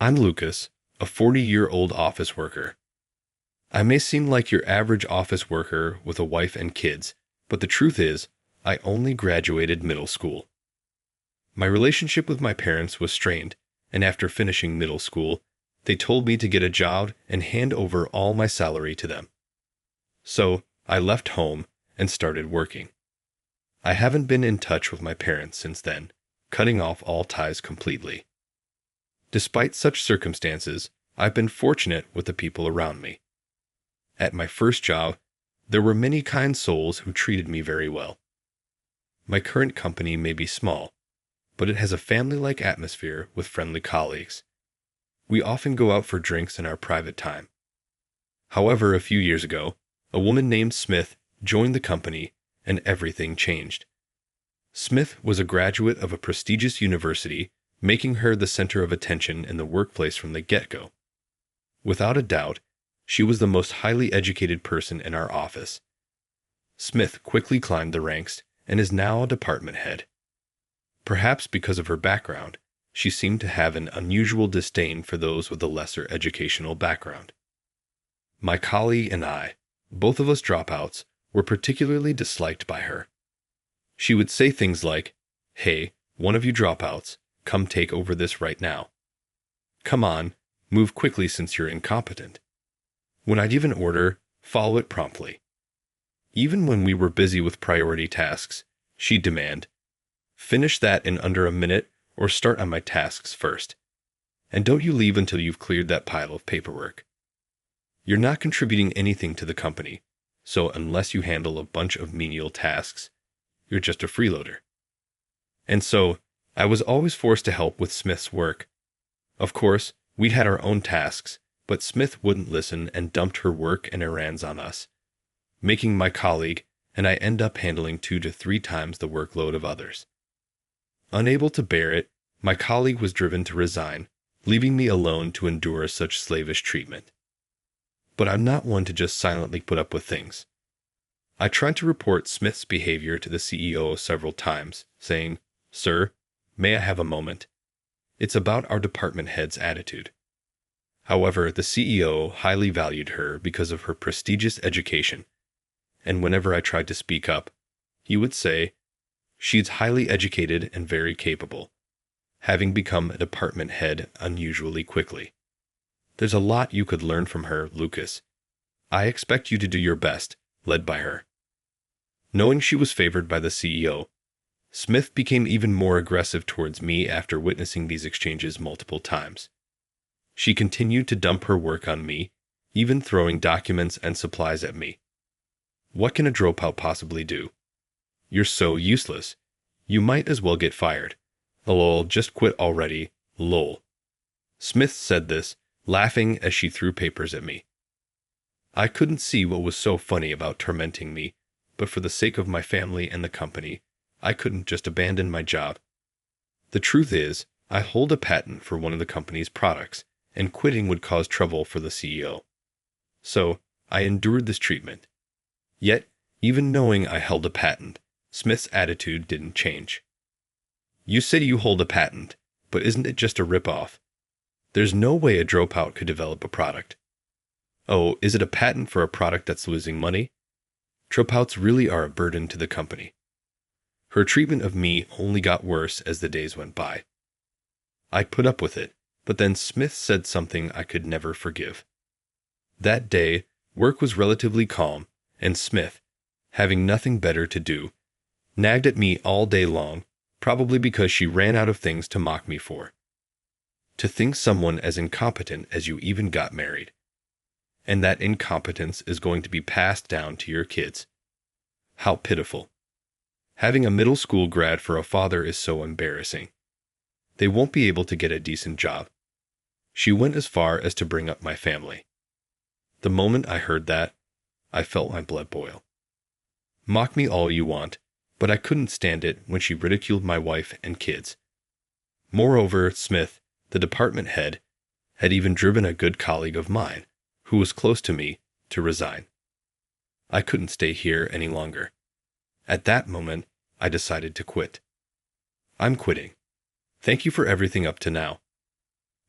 I'm Lucas, a 40-year-old office worker. I may seem like your average office worker with a wife and kids, but the truth is, I only graduated middle school. My relationship with my parents was strained, and after finishing middle school, they told me to get a job and hand over all my salary to them. So, I left home and started working. I haven't been in touch with my parents since then, cutting off all ties completely. Despite such circumstances, I've been fortunate with the people around me. At my first job, there were many kind souls who treated me very well. My current company may be small, but it has a family-like atmosphere with friendly colleagues. We often go out for drinks in our private time. However, a few years ago, a woman named Smith joined the company and everything changed. Smith was a graduate of a prestigious university, making her the center of attention in the workplace from the get-go. Without a doubt, she was the most highly educated person in our office. Smith quickly climbed the ranks and is now a department head. Perhaps because of her background, she seemed to have an unusual disdain for those with a lesser educational background. My colleague and I, both of us dropouts, were particularly disliked by her. She would say things like, "Hey, one of you dropouts, come take over this right now. Come on, move quickly since you're incompetent." When I'd even order, follow it promptly. Even when we were busy with priority tasks, she'd demand, "Finish that in under a minute or start on my tasks first. And don't you leave until you've cleared that pile of paperwork. You're not contributing anything to the company, so unless you handle a bunch of menial tasks, you're just a freeloader." And so, I was always forced to help with Smith's work. Of course, we had our own tasks, but Smith wouldn't listen and dumped her work and errands on us, making my colleague and I end up handling 2 to 3 times the workload of others. Unable to bear it, my colleague was driven to resign, leaving me alone to endure such slavish treatment. But I'm not one to just silently put up with things. I tried to report Smith's behavior to the CEO several times, saying, "Sir, may I have a moment? It's about our department head's attitude." However, the CEO highly valued her because of her prestigious education, and whenever I tried to speak up, he would say, "She's highly educated and very capable, having become a department head unusually quickly. There's a lot you could learn from her, Lucas. I expect you to do your best, led by her." Knowing she was favored by the CEO, Smith became even more aggressive towards me after witnessing these exchanges multiple times. She continued to dump her work on me, even throwing documents and supplies at me. What can a dropout possibly do? You're so useless. You might as well get fired. Lol, just quit already. Lol. Smith said this, laughing as she threw papers at me. I couldn't see what was so funny about tormenting me, but for the sake of my family and the company, I couldn't just abandon my job. The truth is, I hold a patent for one of the company's products, and quitting would cause trouble for the CEO. So, I endured this treatment. Yet, even knowing I held a patent, Smith's attitude didn't change. "You say you hold a patent, but isn't it just a rip-off? There's no way a dropout could develop a product. Oh, is it a patent for a product that's losing money? Dropouts really are a burden to the company." Her treatment of me only got worse as the days went by. I put up with it, but then Smith said something I could never forgive. That day, work was relatively calm, and Smith, having nothing better to do, nagged at me all day long, probably because she ran out of things to mock me for. To think someone as incompetent as you even got married. And that incompetence is going to be passed down to your kids. How pitiful. Having a middle school grad for a father is so embarrassing. They won't be able to get a decent job. She went as far as to bring up my family. The moment I heard that, I felt my blood boil. Mock me all you want, but I couldn't stand it when she ridiculed my wife and kids. Moreover, Smith, the department head, had even driven a good colleague of mine, who was close to me, to resign. I couldn't stay here any longer. At that moment, I decided to quit. I'm quitting. Thank you for everything up to now.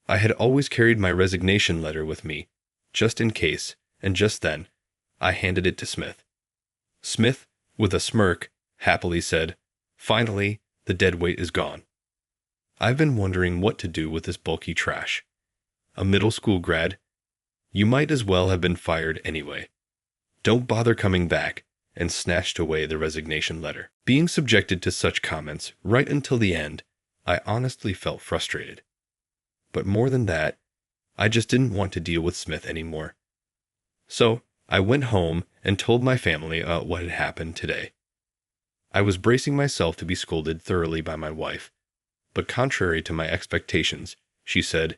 I had always carried my resignation letter with me, just in case, and just then, I handed it to Smith. Smith, with a smirk, happily said, "Finally, the deadweight is gone." I've been wondering what to do with this bulky trash. A middle school grad? You might as well have been fired anyway. Don't bother coming back, and snatched away the resignation letter. Being subjected to such comments right until the end, I honestly felt frustrated. But more than that, I just didn't want to deal with Smith anymore. So, I went home and told my family what had happened today. I was bracing myself to be scolded thoroughly by my wife, but contrary to my expectations, she said,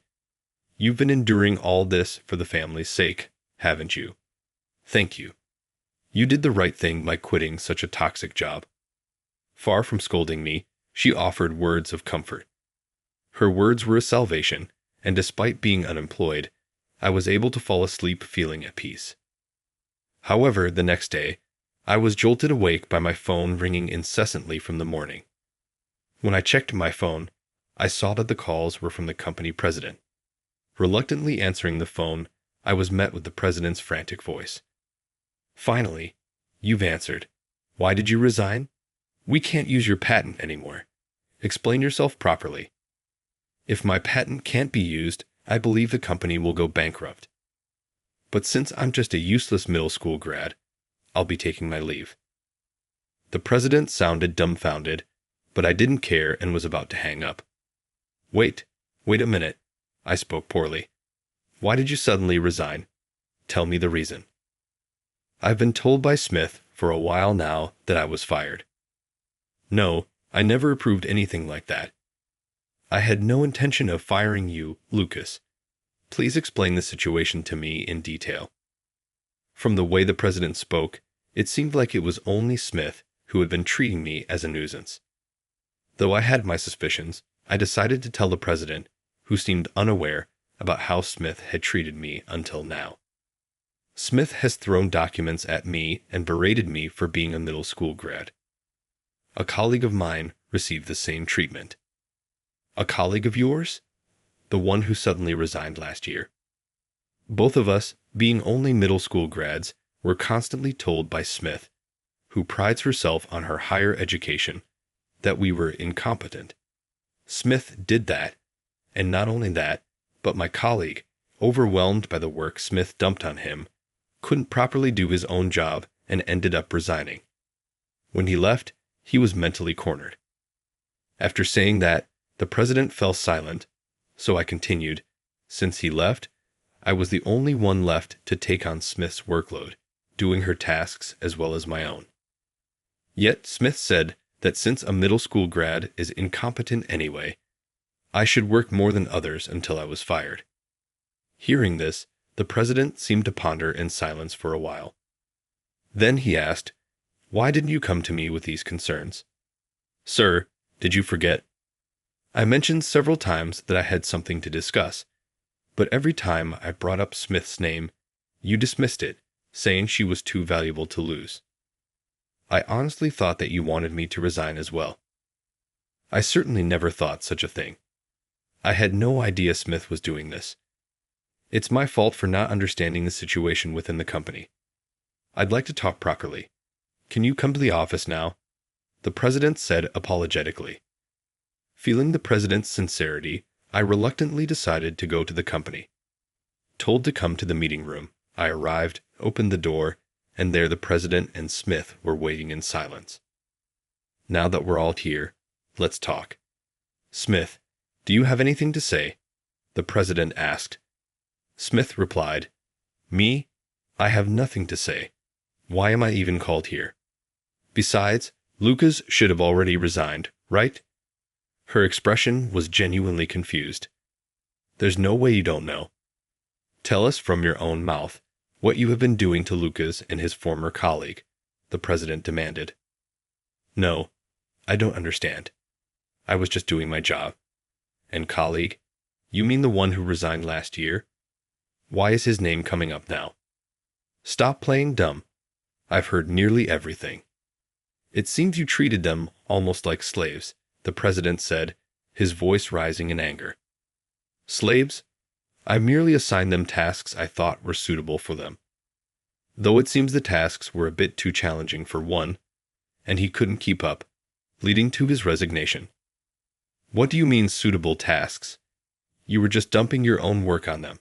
"You've been enduring all this for the family's sake, haven't you? Thank you. You did the right thing by quitting such a toxic job." Far from scolding me, she offered words of comfort. Her words were a salvation, and despite being unemployed, I was able to fall asleep feeling at peace. However, the next day, I was jolted awake by my phone ringing incessantly from the morning. When I checked my phone, I saw that the calls were from the company president. Reluctantly answering the phone, I was met with the president's frantic voice. "Finally, you've answered. Why did you resign? We can't use your patent anymore. Explain yourself properly. If my patent can't be used, I believe the company will go bankrupt. But since I'm just a useless middle school grad, I'll be taking my leave." The president sounded dumbfounded, but I didn't care and was about to hang up. Wait a minute," I spoke poorly. "Why did you suddenly resign? Tell me the reason." "I've been told by Smith for a while now that I was fired." "No, I never approved anything like that. I had no intention of firing you, Lucas. Please explain the situation to me in detail." From the way the president spoke, it seemed like it was only Smith who had been treating me as a nuisance. Though I had my suspicions, I decided to tell the president, who seemed unaware about how Smith had treated me until now. "Smith has thrown documents at me and berated me for being a middle school grad. A colleague of mine received the same treatment." "A colleague of yours?" "The one who suddenly resigned last year. Both of us, being only middle school grads, were constantly told by Smith, who prides herself on her higher education, that we were incompetent. Smith did that, and not only that, but my colleague, overwhelmed by the work Smith dumped on him, couldn't properly do his own job and ended up resigning. When he left, he was mentally cornered." After saying that, the president fell silent, so I continued, "Since he left, I was the only one left to take on Smith's workload, doing her tasks as well as my own. Yet Smith said that since a middle school grad is incompetent anyway, I should work more than others until I was fired." Hearing this, the president seemed to ponder in silence for a while. Then he asked, "Why didn't you come to me with these concerns?" "Sir, did you forget? I mentioned several times that I had something to discuss, but every time I brought up Smith's name, you dismissed it, saying she was too valuable to lose. I honestly thought that you wanted me to resign as well." "I certainly never thought such a thing. I had no idea Smith was doing this. It's my fault for not understanding the situation within the company. I'd like to talk properly. Can you come to the office now?" the president said apologetically. Feeling the president's sincerity, I reluctantly decided to go to the company. Told to come to the meeting room, I arrived, opened the door, and there the president and Smith were waiting in silence. "Now that we're all here, let's talk. Smith, do you have anything to say?" the president asked. Smith replied, "Me? I have nothing to say. Why am I even called here? Besides, Lucas should have already resigned, right?" Her expression was genuinely confused. "There's no way you don't know. Tell us from your own mouth what you have been doing to Lucas and his former colleague," the president demanded. "No, I don't understand. I was just doing my job." "And colleague? You mean the one who resigned last year? Why is his name coming up now? Stop playing dumb. I've heard nearly everything." "It seems you treated them almost like slaves," the president said, his voice rising in anger. Slaves? I merely assigned them tasks I thought were suitable for them. Though it seems the tasks were a bit too challenging for one, and he couldn't keep up, leading to his resignation. What do you mean suitable tasks? You were just dumping your own work on them.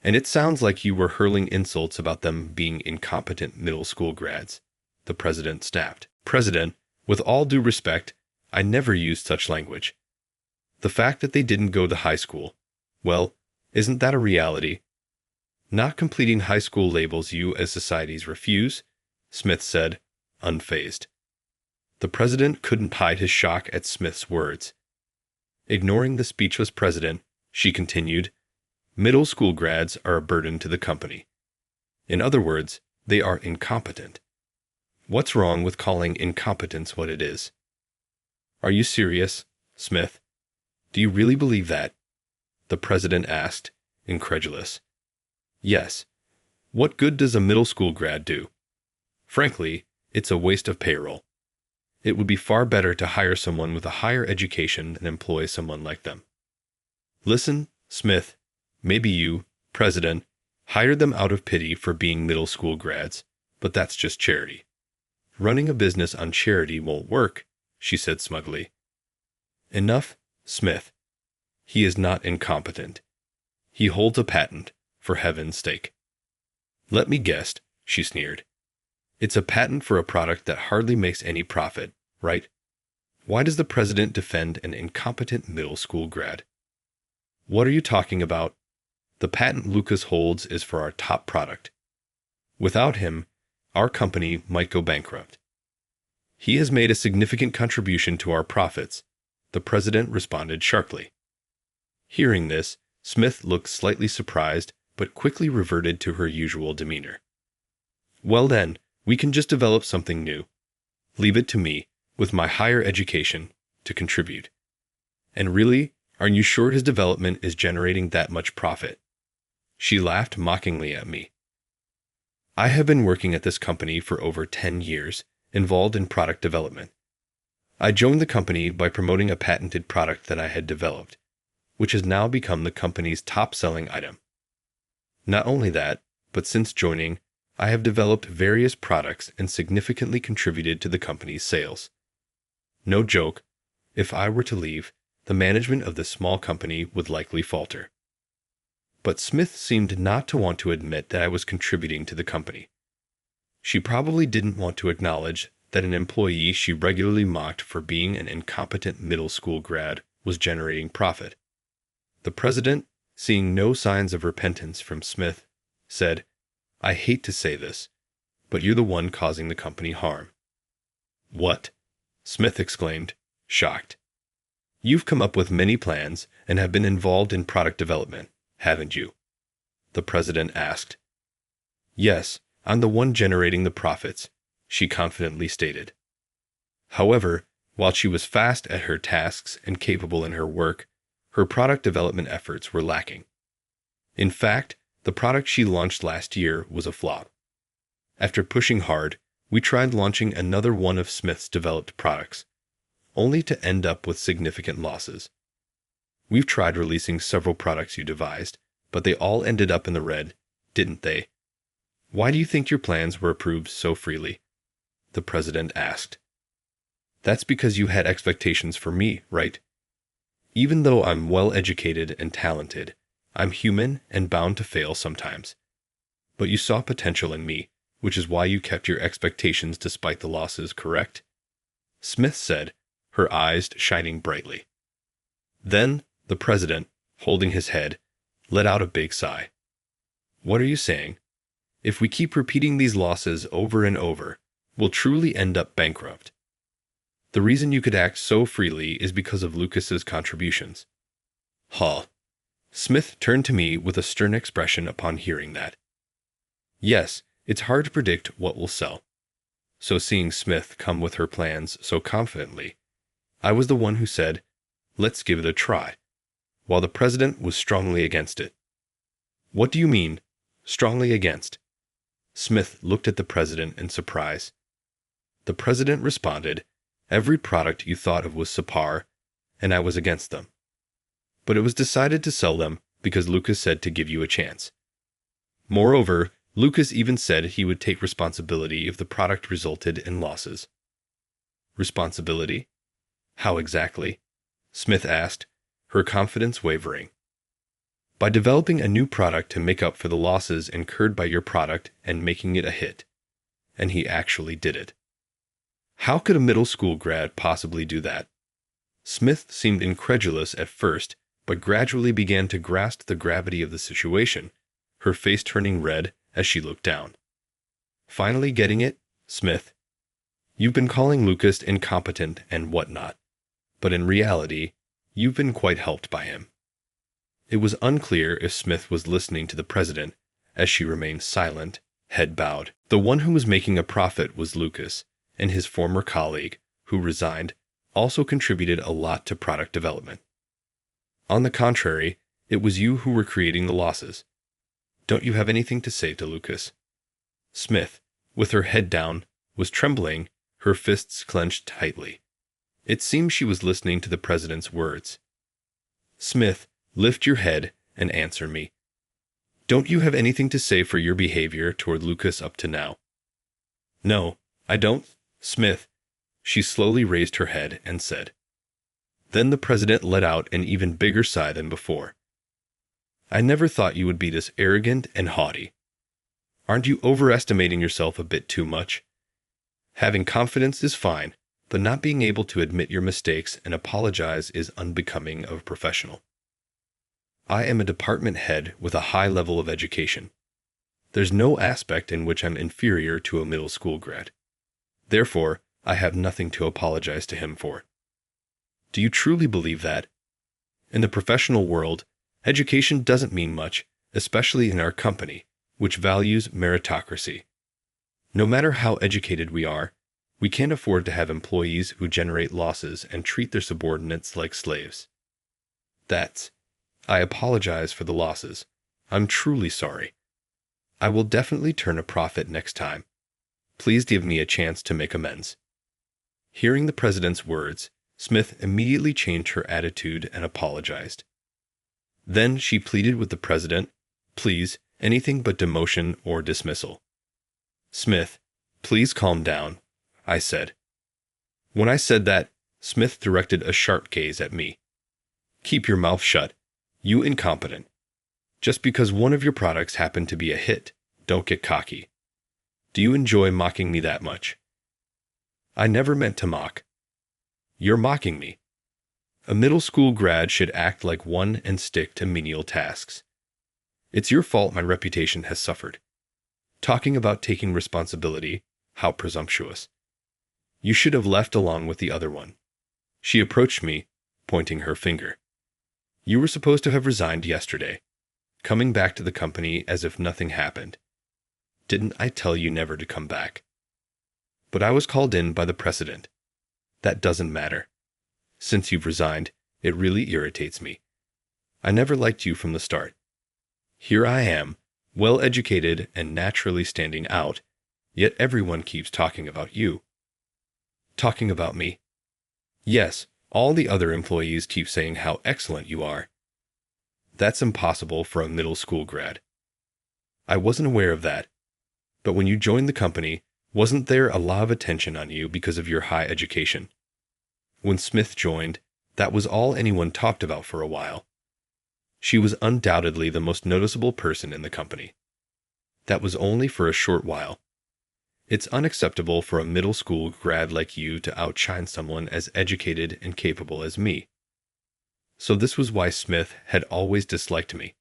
And it sounds like you were hurling insults about them being incompetent middle school grads, the president snapped. President, with all due respect, I never used such language. The fact that they didn't go to high school, well, isn't that a reality? Not completing high school labels you as society's refuse, Smith said, unfazed. The president couldn't hide his shock at Smith's words. Ignoring the speechless president, she continued, middle school grads are a burden to the company. In other words, they are incompetent. What's wrong with calling incompetence what it is? Are you serious, Smith? Do you really believe that? The president asked, incredulous. Yes. What good does a middle school grad do? Frankly, it's a waste of payroll. It would be far better to hire someone with a higher education than employ someone like them. Listen, Smith, maybe you, president, hired them out of pity for being middle school grads, but that's just charity. Running a business on charity won't work, she said smugly. Enough, Smith. He is not incompetent. He holds a patent, for heaven's sake. Let me guess, she sneered. It's a patent for a product that hardly makes any profit, right? Why does the president defend an incompetent middle school grad? What are you talking about? The patent Lucas holds is for our top product. Without him, our company might go bankrupt. He has made a significant contribution to our profits, the president responded sharply. Hearing this, Smith looked slightly surprised, but quickly reverted to her usual demeanor. Well then, we can just develop something new. Leave it to me, with my higher education, to contribute. And really, aren't you sure his development is generating that much profit? She laughed mockingly at me. I have been working at this company for over 10 years, involved in product development. I joined the company by promoting a patented product that I had developed, which has now become the company's top-selling item. Not only that, but since joining, I have developed various products and significantly contributed to the company's sales. No joke, if I were to leave, the management of this small company would likely falter. But Smith seemed not to want to admit that I was contributing to the company. She probably didn't want to acknowledge that an employee she regularly mocked for being an incompetent middle school grad was generating profit. The president, seeing no signs of repentance from Smith, said, I hate to say this, but you're the one causing the company harm. What? Smith exclaimed, shocked. You've come up with many plans and have been involved in product development, haven't you? The president asked. Yes, I'm the one generating the profits, she confidently stated. However, while she was fast at her tasks and capable in her work, her product development efforts were lacking. In fact, the product she launched last year was a flop. After pushing hard, we tried launching another one of Smith's developed products, only to end up with significant losses. We've tried releasing several products you devised, but they all ended up in the red, didn't they? Why do you think your plans were approved so freely? The president asked. That's because you had expectations for me, right? Even though I'm well-educated and talented, I'm human and bound to fail sometimes. But you saw potential in me, which is why you kept your expectations despite the losses, correct? Smith said, her eyes shining brightly. Then, the president, holding his head, let out a big sigh. What are you saying? If we keep repeating these losses over and over, we'll truly end up bankrupt. The reason you could act so freely is because of Lucas's contributions. Huh. Smith turned to me with a stern expression upon hearing that. Yes, it's hard to predict what will sell. So seeing Smith come with her plans so confidently, I was the one who said, let's give it a try, while the president was strongly against it. What do you mean, strongly against? Smith looked at the president in surprise. The president responded, every product you thought of was subpar, and I was against them. but it was decided to sell them because Lucas said to give you a chance. Moreover, Lucas even said he would take responsibility if the product resulted in losses. Responsibility? How exactly? Smith asked, her confidence wavering. By developing a new product to make up for the losses incurred by your product and making it a hit. And he actually did it. How could a middle school grad possibly do that? Smith seemed incredulous at first, but gradually began to grasp the gravity of the situation, her face turning red as she looked down. Finally getting it, Smith, you've been calling Lucas incompetent and whatnot, but in reality, you've been quite helped by him. It was unclear if Smith was listening to the president, as she remained silent, head bowed. The one who was making a profit was Lucas, and his former colleague, who resigned, also contributed a lot to product development. On the contrary, it was you who were creating the losses. Don't you have anything to say to Lucas? Smith, with her head down, was trembling, her fists clenched tightly. It seemed she was listening to the president's words. Smith, lift your head and answer me. Don't you have anything to say for your behavior toward Lucas up to now? No, I don't, Smith. She slowly raised her head and said. Then the president let out an even bigger sigh than before. I never thought you would be this arrogant and haughty. Aren't you overestimating yourself a bit too much? Having confidence is fine, but not being able to admit your mistakes and apologize is unbecoming of a professional. I am a department head with a high level of education. There's no aspect in which I'm inferior to a middle school grad. Therefore, I have nothing to apologize to him for. Do you truly believe that? In the professional world, education doesn't mean much, especially in our company, which values meritocracy. No matter how educated we are, we can't afford to have employees who generate losses and treat their subordinates like slaves. I apologize for the losses. I'm truly sorry. I will definitely turn a profit next time. Please give me a chance to make amends. Hearing the president's words, Smith immediately changed her attitude and apologized. Then she pleaded with the president, please, anything but demotion or dismissal. Smith, please calm down, I said. When I said that, Smith directed a sharp gaze at me. Keep your mouth shut, you incompetent. Just because one of your products happened to be a hit, don't get cocky. Do you enjoy mocking me that much? I never meant to mock. You're mocking me. A middle school grad should act like one and stick to menial tasks. It's your fault my reputation has suffered. Talking about taking responsibility, how presumptuous. You should have left along with the other one. She approached me, pointing her finger. You were supposed to have resigned yesterday, coming back to the company as if nothing happened. Didn't I tell you never to come back? But I was called in by the president. That doesn't matter. Since you've resigned, it really irritates me. I never liked you from the start. Here I am, well-educated and naturally standing out, yet everyone keeps talking about you. Talking about me? Yes, all the other employees keep saying how excellent you are. That's impossible for a middle school grad. I wasn't aware of that. But when you joined the company, wasn't there a lot of attention on you because of your high education? When Smith joined, that was all anyone talked about for a while. She was undoubtedly the most noticeable person in the company. That was only for a short while. It's unacceptable for a middle school grad like you to outshine someone as educated and capable as me. So this was why Smith had always disliked me.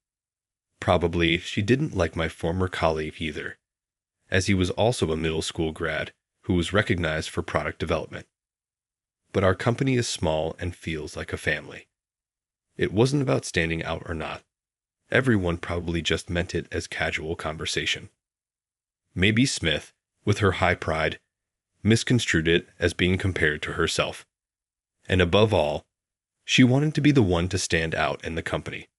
Probably she didn't like my former colleague either, as he was also a middle school grad who was recognized for product development. But our company is small and feels like a family. It wasn't about standing out or not. Everyone probably just meant it as casual conversation. Maybe Smith, with her high pride, misconstrued it as being compared to herself. And above all, she wanted to be the one to stand out in the company.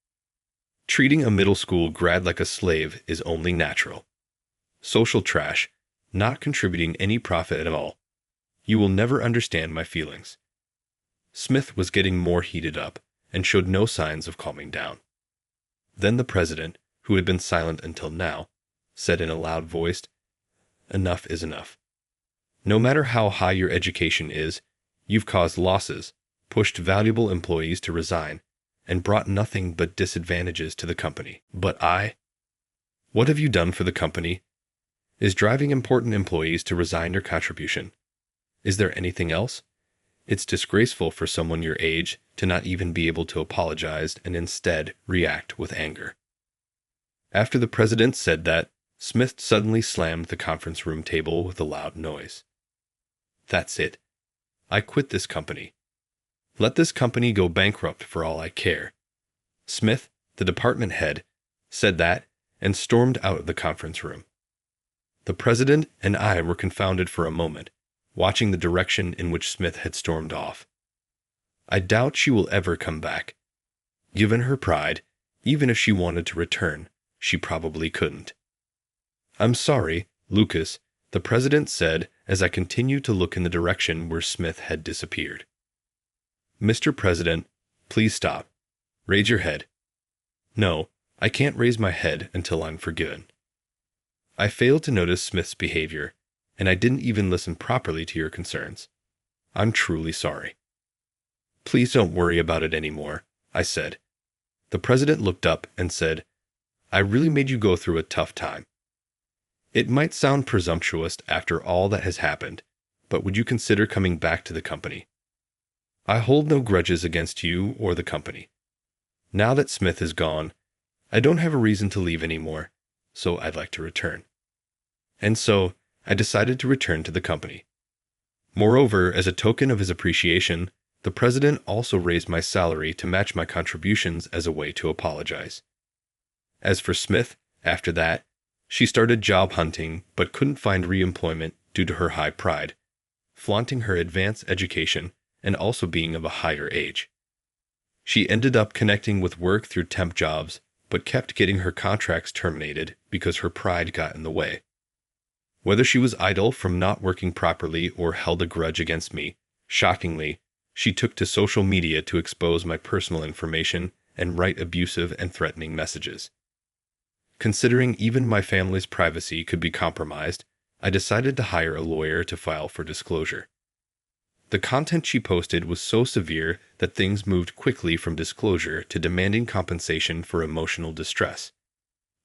Treating a middle school grad like a slave is only natural. Social trash, not contributing any profit at all. You will never understand my feelings. Smith was getting more heated up, and showed no signs of calming down. Then the president, who had been silent until now, said in a loud voice, "Enough is enough. No matter how high your education is, you've caused losses, pushed valuable employees to resign, and brought nothing but disadvantages to the company. But what have you done for the company? Is driving important employees to resign your contribution? Is there anything else? It's disgraceful for someone your age to not even be able to apologize and instead react with anger." After the president said that, Smith suddenly slammed the conference room table with a loud noise. "That's it. I quit this company. Let this company go bankrupt for all I care." Smith, the department head, said that and stormed out of the conference room. The president and I were confounded for a moment, watching the direction in which Smith had stormed off. I doubt she will ever come back. Given her pride, even if she wanted to return, she probably couldn't. "I'm sorry, Lucas," the president said as I continued to look in the direction where Smith had disappeared. "Mr. President, please stop. Raise your head." "No, I can't raise my head until I'm forgiven." "I failed to notice Smith's behavior, and I didn't even listen properly to your concerns. I'm truly sorry." "Please don't worry about it anymore," I said. The president looked up and said, "I really made you go through a tough time. It might sound presumptuous after all that has happened, but would you consider coming back to the company? I hold no grudges against you or the company. Now that Smith is gone, I don't have a reason to leave anymore, so I'd like to return." And so, I decided to return to the company. Moreover, as a token of his appreciation, the president also raised my salary to match my contributions as a way to apologize. As for Smith, after that, she started job hunting but couldn't find re-employment due to her high pride, flaunting her advanced education and also being of a higher age. She ended up connecting with work through temp jobs, but kept getting her contracts terminated because her pride got in the way. Whether she was idle from not working properly or held a grudge against me, shockingly, she took to social media to expose my personal information and write abusive and threatening messages. Considering even my family's privacy could be compromised, I decided to hire a lawyer to file for disclosure. The content she posted was so severe that things moved quickly from disclosure to demanding compensation for emotional distress.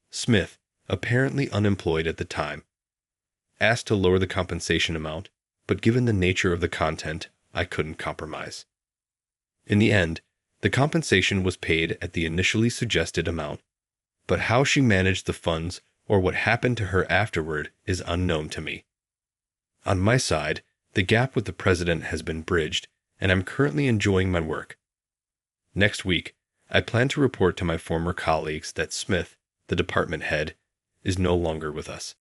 Smith, apparently unemployed at the time, asked to lower the compensation amount, but given the nature of the content, I couldn't compromise. In the end, the compensation was paid at the initially suggested amount, but how she managed the funds or what happened to her afterward is unknown to me. On my side, the gap with the president has been bridged, and I'm currently enjoying my work. Next week, I plan to report to my former colleagues that Smith, the department head, is no longer with us.